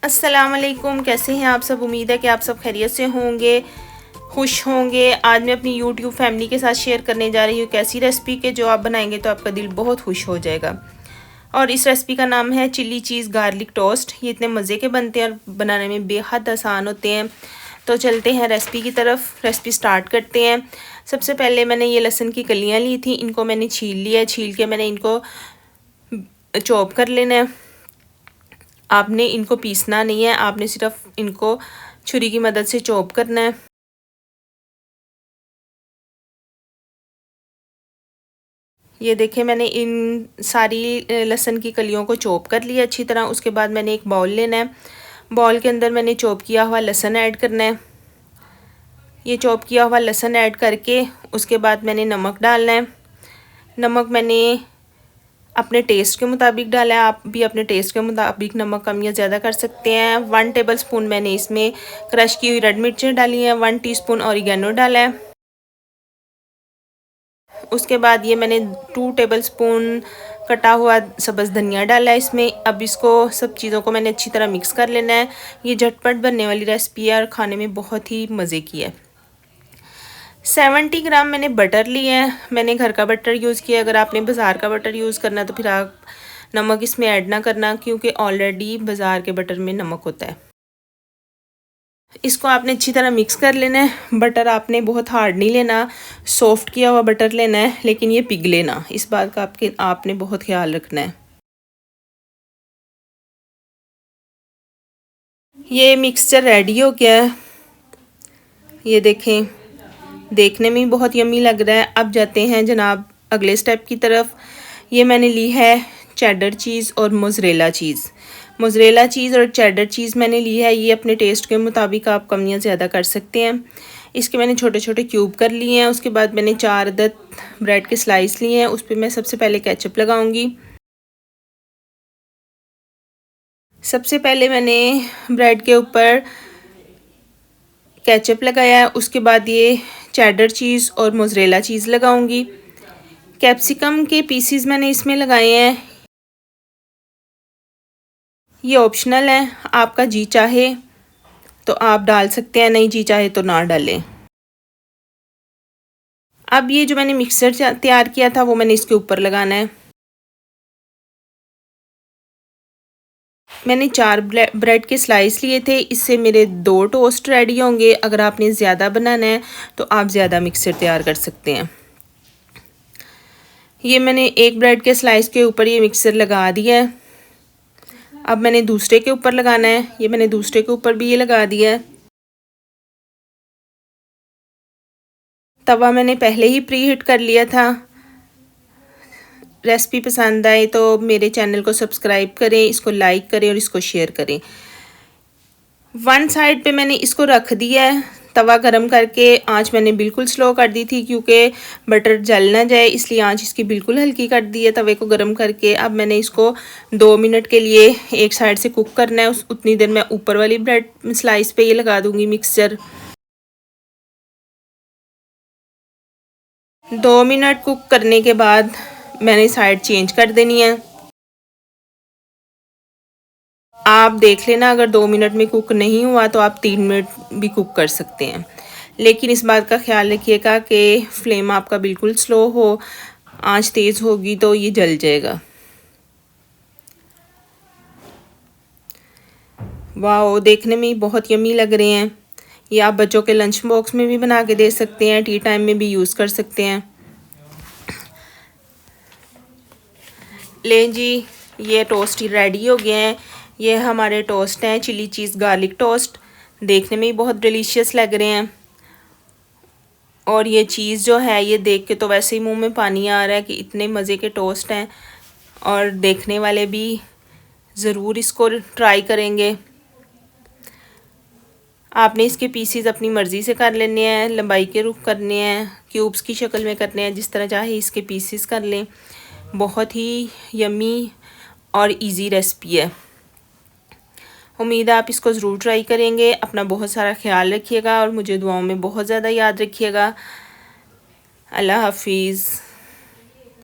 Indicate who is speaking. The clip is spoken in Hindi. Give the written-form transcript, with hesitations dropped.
Speaker 1: अस्सलाम वालेकुम, कैसे हैं आप सब। उम्मीद है कि आप सब खैरियत से होंगे, खुश होंगे। आज मैं अपनी यूट्यूब फैमिली के साथ शेयर करने जा रही हूँ एक ऐसी रेसिपी के जो आप बनाएंगे तो आपका दिल बहुत खुश हो जाएगा। और इस रेसिपी का नाम है चिली चीज़ गार्लिक टोस्ट। ये इतने मज़े के बनते हैं और बनाने में बेहद आसान होते हैं। तो चलते हैं रेसिपी की तरफ, रेसिपी स्टार्ट करते हैं। सबसे पहले मैंने ये लहसुन की कलियाँ ली थी, इनको मैंने छील लिया। छील के मैंने इनको चॉप कर लेना है। आपने इनको पीसना नहीं है, आपने सिर्फ इनको छुरी की मदद से चॉप करना है। ये देखें, मैंने इन सारी लहसुन की कलियों को चॉप कर लिया अच्छी तरह। उसके बाद मैंने एक बाउल लेना है। बाउल के अंदर मैंने चॉप किया हुआ लहसुन ऐड करना है। ये चॉप किया हुआ लहसुन ऐड करके उसके बाद मैंने नमक डालना है। नमक मैंने अपने टेस्ट के मुताबिक डाला है। आप भी अपने टेस्ट के मुताबिक नमक कम या ज़्यादा कर सकते हैं। 1 टेबलस्पून मैंने इसमें क्रश की हुई रेड मिर्चें डाली हैं। 1 टीस्पून ऑरिगेनो डाला है। उसके बाद ये मैंने 2 टेबलस्पून कटा हुआ सब्ज़ धनिया डाला है इसमें। अब इसको सब चीज़ों को मैंने अच्छी तरह मिक्स कर लेना है। ये झटपट बनने वाली रेसिपी है और खाने में बहुत ही मज़े की है। 70 ग्राम मैंने बटर लिया है। मैंने घर का बटर यूज़ किया। अगर आपने बाज़ार का बटर यूज़ करना तो फिर आप नमक इसमें ऐड ना करना, क्योंकि ऑलरेडी बाज़ार के बटर में नमक होता है। इसको आपने अच्छी तरह मिक्स कर लेना है। बटर आपने बहुत हार्ड नहीं लेना, सॉफ्ट किया हुआ बटर लेना है, लेकिन ये पिघले ना, इस बात का आपने बहुत ख्याल रखना है। ये मिक्सचर रेडी हो गया है। ये देखें, देखने में बहुत यम्मी लग रहा है। अब जाते हैं जनाब अगले स्टेप की तरफ। ये मैंने ली है चेडर चीज़ और मोज़रेला चीज़। मोज़रेला चीज़ और चेडर चीज़ मैंने ली है। ये अपने टेस्ट के मुताबिक आप कम या ज़्यादा कर सकते हैं। इसके मैंने छोटे छोटे क्यूब कर लिए हैं। उसके बाद मैंने 4 अदद ब्रेड के स्लाइस लिए हैं। उस पर मैं सबसे पहले केचप लगाऊंगी। सबसे पहले मैंने ब्रेड के ऊपर केचप लगाया है। उसके बाद ये चेडर चीज़ और मोज़रेला चीज़ लगाऊंगी। कैप्सिकम के पीसीज मैंने इसमें लगाए हैं। ये ऑप्शनल है, आपका जी चाहे तो आप डाल सकते हैं, नहीं जी चाहे तो ना डालें। अब ये जो मैंने मिक्सर तैयार किया था वो मैंने इसके ऊपर लगाना है। मैंने 4 ब्रेड के स्लाइस लिए थे, इससे मेरे 2 टोस्ट रेडी होंगे। अगर आपने ज़्यादा बनाना है तो आप ज़्यादा मिक्सर तैयार कर सकते हैं। ये मैंने एक ब्रेड के स्लाइस के ऊपर ये मिक्सर लगा दिया है। अब मैंने दूसरे के ऊपर लगाना है। ये मैंने दूसरे के ऊपर भी ये लगा दिया है। तवा मैंने पहले ही प्री हीट कर लिया था। रेसिपी पसंद आए तो मेरे चैनल को सब्सक्राइब करें, इसको लाइक करें और इसको शेयर करें। 1 साइड पे मैंने इसको रख दिया है। तवा गरम करके आंच मैंने बिल्कुल स्लो कर दी थी, क्योंकि बटर जल ना जाए, इसलिए आंच इसकी बिल्कुल हल्की कर दी है तवे को गरम करके। अब मैंने इसको 2 मिनट के लिए एक साइड से कुक करना है। उतनी देर मैं ऊपर वाली ब्रेड स्लाइस पे ये लगा दूंगी मिक्सचर। 2 मिनट कुक करने के बाद मैंने साइड चेंज कर देनी है। आप देख लेना, अगर 2 मिनट में कुक नहीं हुआ तो आप 3 मिनट भी कुक कर सकते हैं, लेकिन इस बात का ख्याल रखिएगा कि फ्लेम आपका बिल्कुल स्लो हो। आंच तेज़ होगी तो ये जल जाएगा। वाह, देखने में बहुत यम्मी लग रहे हैं। ये आप बच्चों के लंच बॉक्स में भी बना के दे सकते हैं, टी टाइम में भी यूज़ कर सकते हैं। लें जी, ये टोस्ट रेडी हो गए हैं। ये हमारे टोस्ट हैं चिली चीज़ गार्लिक टोस्ट। देखने में ही बहुत डिलीशियस लग रहे हैं। और ये चीज़ जो है, ये देख के तो वैसे ही मुंह में पानी आ रहा है कि इतने मज़े के टोस्ट हैं। और देखने वाले भी ज़रूर इसको ट्राई करेंगे। आपने इसके पीसीज अपनी मर्ज़ी से कर लेने हैं, लंबाई के रुख करने हैं, क्यूब्स की शक्ल में करने हैं, जिस तरह चाहे इसके पीसीज कर लें। बहुत ही यम्मी और इजी रेसिपी है। उम्मीद है आप इसको ज़रूर ट्राई करेंगे। अपना बहुत सारा ख्याल रखिएगा और मुझे दुआओं में बहुत ज़्यादा याद रखिएगा। अल्लाह हाफिज़।